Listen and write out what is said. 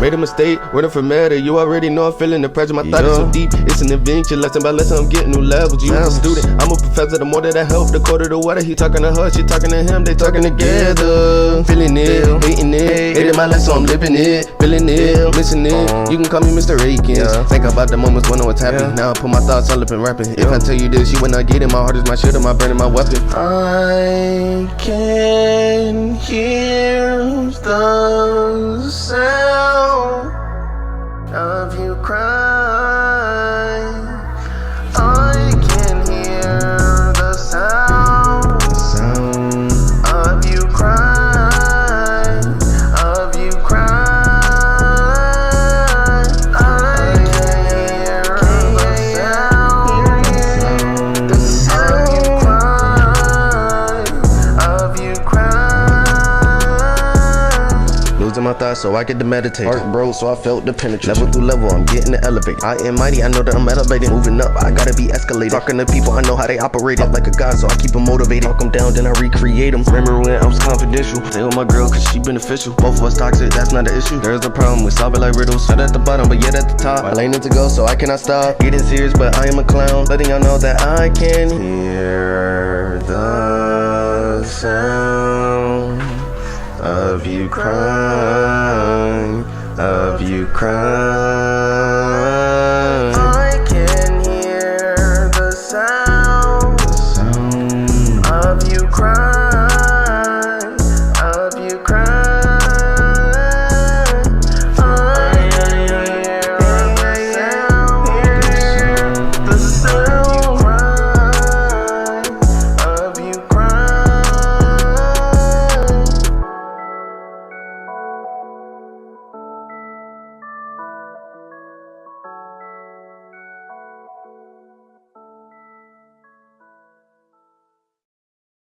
Made a mistake, running for matter. You already know I'm feeling the pressure. My thought is so deep, it's an adventure. Lesson by lesson, I'm getting new levels. You was a student, I'm a professor. The more that I help, the colder the water. He talking to her, she talking to him. They talking together. Feeling it, hating it. Hating my life, so I'm living it. Feeling it, missing it. You can call me Mr. Akins. Think about the moments when I was happy. Now I put my thoughts all up in rapping. If I tell you this, you would not get it. My heart is my shield, my burning, my weapon. I can hear the sound of you cry. I can hear the sound of you cry, of you cry. I can hear the sound of you cry, of you cry. Losing my thoughts so I get to meditate. Heart broke so I felt the penetrate. Level through level, I'm getting to elevate. I am mighty, I know that I'm elevating. Moving up, I gotta be escalated. Talking to people, I know how they operate. Up like a god, so I keep them motivated. Talk them down, then I recreate them. Remember when I was confidential? Stay with my girl cause she beneficial. Both of us toxic, that's not an issue. There's a problem, we solve it like riddles. Not at the bottom, but yet at the top. My lane is to go, so I cannot stop. Getting serious, but I am a clown. Letting y'all know that I can hear the sound of you crying, of you crying.